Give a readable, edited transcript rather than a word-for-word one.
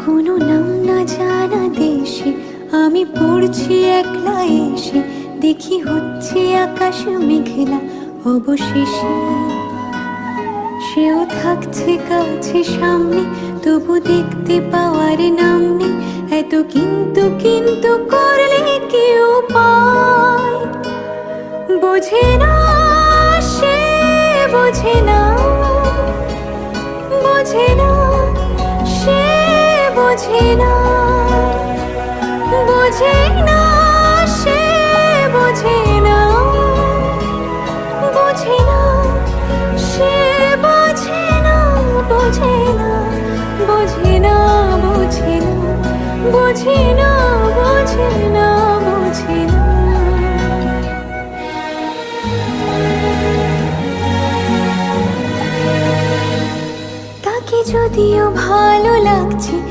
কোনো নাম না জানা দেশে আমি পড়ছি একলা এসে, দেখি হচ্ছে আকাশ মেঘলা অবশেষে। সেও থাকছে কাছে সামনে, তবু দেখতে পাওয়ার নাম নেই। এত কিন্তু কিন্তু করলে কেউ পায়, বোঝে না সে, বোঝে না, বোঝে না সে, বোঝে না, বোঝে না সে, বোঝে